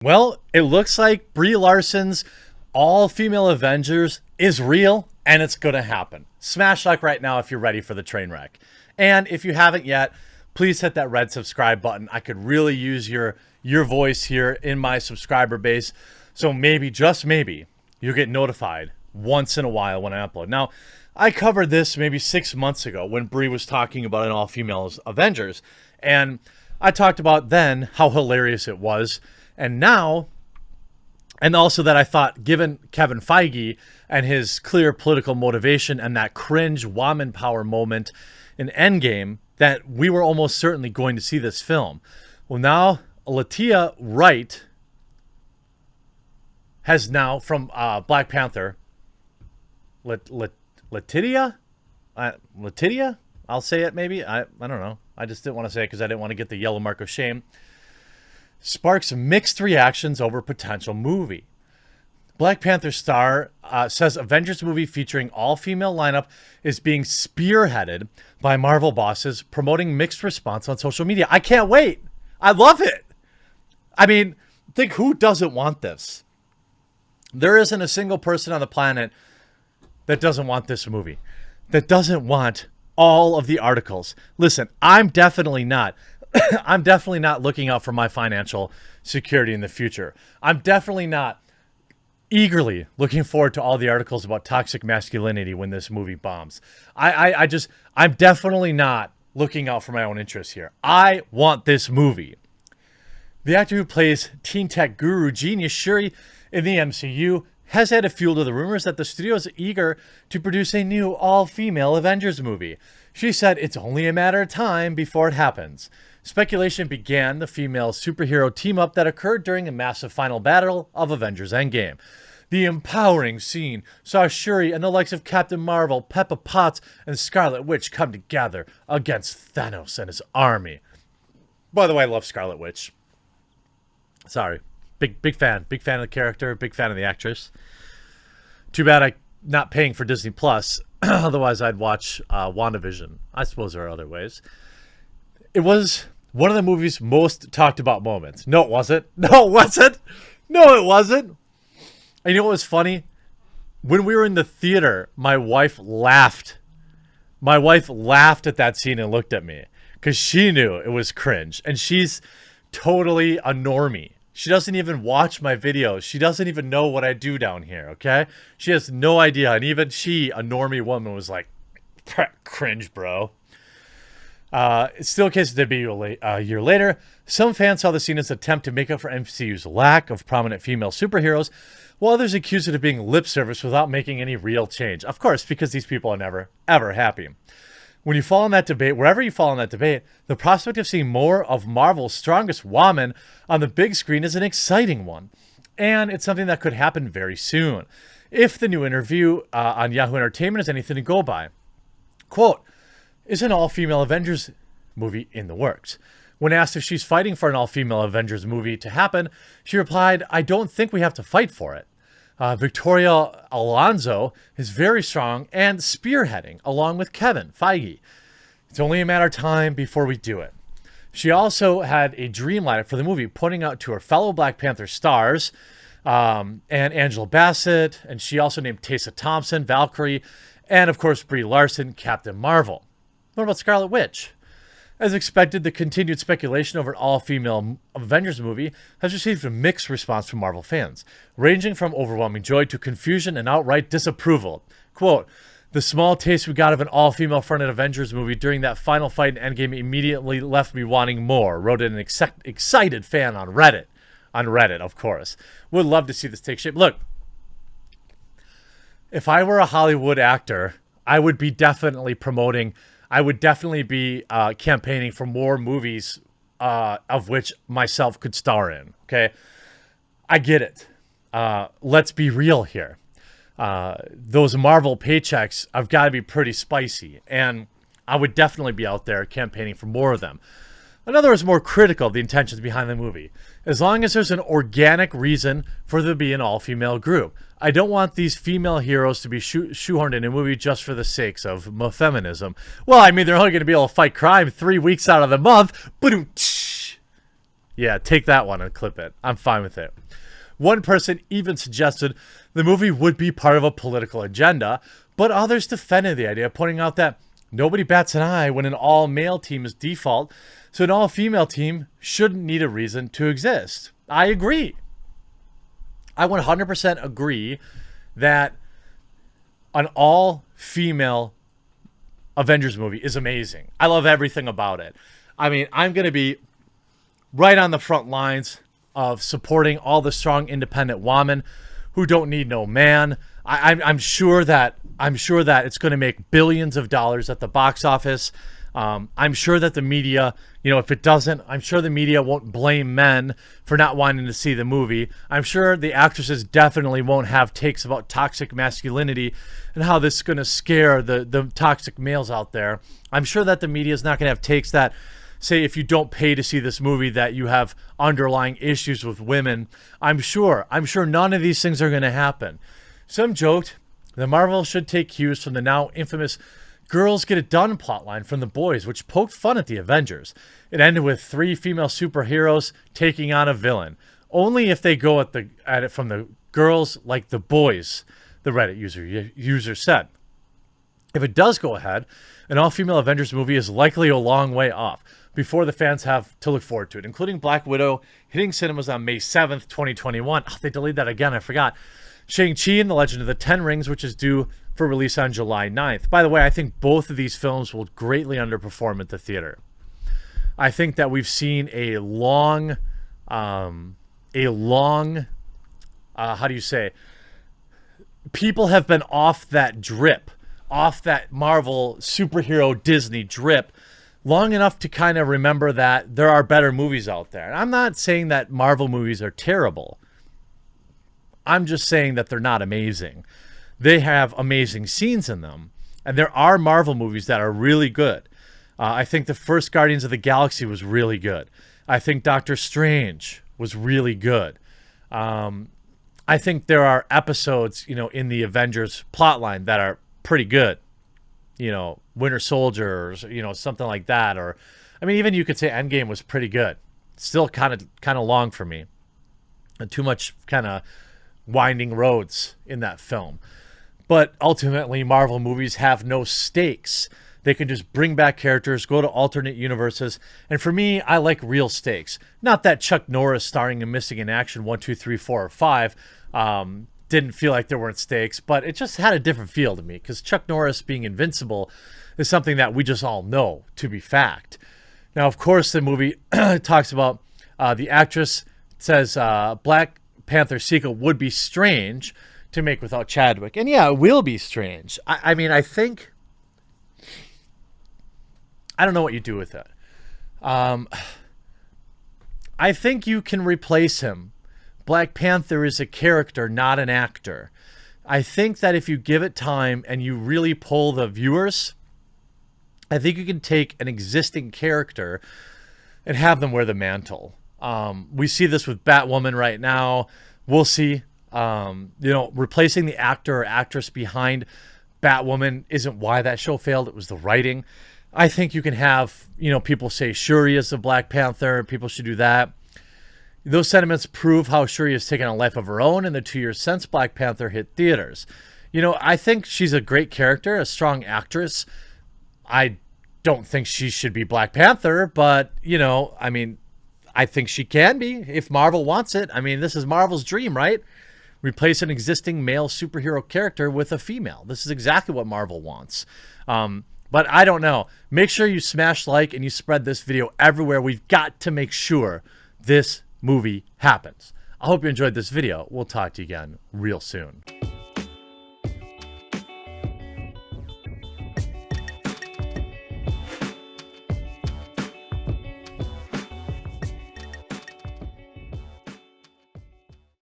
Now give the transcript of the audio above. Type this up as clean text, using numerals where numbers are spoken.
Well, it looks like Brie Larson's all-female Avengers is real, and it's going to happen. Smash like right now if you're ready for the train wreck. And if you haven't yet, please hit that red subscribe button. I could really use your voice here in my subscriber base. So maybe, just maybe, you'll get notified once in a while when I upload. Now, I covered this maybe 6 months ago when Brie was talking about an all-female Avengers. And I talked about then how hilarious it was. And now, and also that I thought, given Kevin Feige and his clear political motivation and that cringe woman power moment in Endgame, that we were almost certainly going to see this film. Well, now, Latia Wright has now, from Black Panther, Letitia? Letitia? I'll say it maybe. I don't know. I just didn't want to say it because I didn't want to get the yellow mark of shame. Sparks mixed reactions over potential movie. Black Panther star says Avengers movie featuring all-female lineup is being spearheaded by Marvel bosses, promoting mixed response on social media. I can't wait. I love it. I mean, think who doesn't want this? There isn't a single person on the planet that doesn't want this movie, that doesn't want all of the articles. Listen, I'm definitely not. I'm definitely not looking out for my financial security in the future. I'm definitely not eagerly looking forward to all the articles about toxic masculinity when this movie bombs. I'm definitely not looking out for my own interests here. I want this movie. The actor who plays teen tech guru Genius Shuri in the MCU has added fuel to the rumors that the studio is eager to produce a new all-female Avengers movie. She said it's only a matter of time before it happens. Speculation began the female superhero team-up that occurred during a massive final battle of Avengers Endgame. The empowering scene saw Shuri and the likes of Captain Marvel, Pepper Potts, and Scarlet Witch come together against Thanos and his army. By the way, I love Scarlet Witch. Sorry. Big fan of the character, big fan of the actress. Too bad I'm not paying for Disney Plus. Otherwise, I'd watch WandaVision. I suppose there are other ways. It was one of the movie's most talked about moments. No, it wasn't. No, it wasn't. No, it wasn't. And you know what was funny? When we were in the theater, my wife laughed. My wife laughed at that scene and looked at me because she knew it was cringe. And she's totally a normie. She doesn't even watch my videos. She doesn't even know what I do down here, okay? She has no idea. And even she, a normie woman, was like, cringe, bro. It's still a case of debut a year later. Some fans saw the scene as an attempt to make up for MCU's lack of prominent female superheroes, while others accused it of being lip service without making any real change. Of course, because these people are never, ever happy. When you fall in that debate, wherever you fall in that debate, the prospect of seeing more of Marvel's strongest woman on the big screen is an exciting one. And it's something that could happen very soon, if the new interview on Yahoo Entertainment is anything to go by. Quote, is an all-female Avengers movie in the works? When asked if she's fighting for an all-female Avengers movie to happen, she replied, I don't think we have to fight for it. Victoria Alonso is very strong and spearheading, along with Kevin Feige. It's only a matter of time before we do it. She also had a dream lineup for the movie, pointing out to her fellow Black Panther stars, and Angela Bassett, and she also named Tessa Thompson, Valkyrie, and of course Brie Larson, Captain Marvel. What about Scarlet Witch? As expected, the continued speculation over an all-female Avengers movie has received a mixed response from Marvel fans, ranging from overwhelming joy to confusion and outright disapproval. Quote, the small taste we got of an all-female fronted Avengers movie during that final fight in Endgame immediately left me wanting more, wrote an excited fan on Reddit. On Reddit, of course. Would love to see this take shape. Look, if I were a Hollywood actor, I would be definitely promoting... I would definitely be campaigning for more movies of which myself could star in, okay? I get it. Let's be real here. Those Marvel paychecks have got to be pretty spicy, and I would definitely be out there campaigning for more of them. In other words, more critical of the intentions behind the movie, as long as there's an organic reason for there to be an all-female group. I don't want these female heroes to be shoehorned in a movie just for the sakes of feminism. Well, I mean, they're only going to be able to fight crime 3 weeks out of the month. But Yeah, take that one and clip it. I'm fine with it. One person even suggested the movie would be part of a political agenda, but others defended the idea, pointing out that nobody bats an eye when an all-male team is default, so an all-female team shouldn't need a reason to exist. I agree. I 100% agree that an all-female Avengers movie is amazing. I love everything about it. I mean, I'm going to be right on the front lines of supporting all the strong, independent women who don't need no man. I'm sure that it's going to make billions of dollars at the box office. I'm sure that the media, if it doesn't, I'm sure the media won't blame men for not wanting to see the movie. I'm sure the actresses definitely won't have takes about toxic masculinity and how this is going to scare the toxic males out there. I'm sure that the media is not going to have takes that say if you don't pay to see this movie that you have underlying issues with women. I'm sure none of these things are going to happen. Some joked that Marvel should take cues from the now infamous girls get it done plotline from The Boys, which poked fun at the Avengers. It ended with 3 female superheroes taking on a villain. Only if they go at it from the girls like The Boys, the Reddit user said. If it does go ahead, an all-female Avengers movie is likely a long way off before the fans have to look forward to it, including Black Widow hitting cinemas on May 7th, 2021. Oh, they delayed that again. I forgot. Shang-Chi and the Legend of the Ten Rings, which is due for release on July 9th. By the way, I think both of these films will greatly underperform at the theater. I think that we've seen a long, how do you say? People have been off that drip, off that Marvel superhero Disney drip long enough to kind of remember that there are better movies out there. And I'm not saying that Marvel movies are terrible. I'm just saying that they're not amazing. They have amazing scenes in them. And there are Marvel movies that are really good. I think the first Guardians of the Galaxy was really good. I think Doctor Strange was really good. I think there are episodes, in the Avengers plotline that are pretty good. Winter Soldier, or, something like that. Or, even you could say Endgame was pretty good. Still kind of long for me. And too much kind of winding roads in that film. But ultimately, Marvel movies have no stakes. They can just bring back characters, go to alternate universes. And for me, I like real stakes. Not that Chuck Norris starring and missing in action 1, 2, 3, 4, or 5 didn't feel like there weren't stakes, but it just had a different feel to me because Chuck Norris being invincible is something that we just all know to be fact. Now, of course, the movie talks about the actress says Black Panther sequel would be strange to make without Chadwick. And yeah, it will be strange. I think... I don't know what you do with it. I think you can replace him. Black Panther is a character, not an actor. I think that if you give it time and you really pull the viewers, I think you can take an existing character and have them wear the mantle. We see this with Batwoman right now. We'll see. Replacing the actor or actress behind Batwoman isn't why that show failed. It was the writing. I think you can have, people say Shuri is the Black Panther. People should do that. Those sentiments prove how Shuri has taken a life of her own in the 2 years since Black Panther hit theaters. I think she's a great character, a strong actress. I don't think she should be Black Panther, but, I think she can be if Marvel wants it. This is Marvel's dream, right? Replace an existing male superhero character with a female. This is exactly what Marvel wants. But I don't know. Make sure you smash like and you spread this video everywhere. We've got to make sure this movie happens. I hope you enjoyed this video. We'll talk to you again real soon.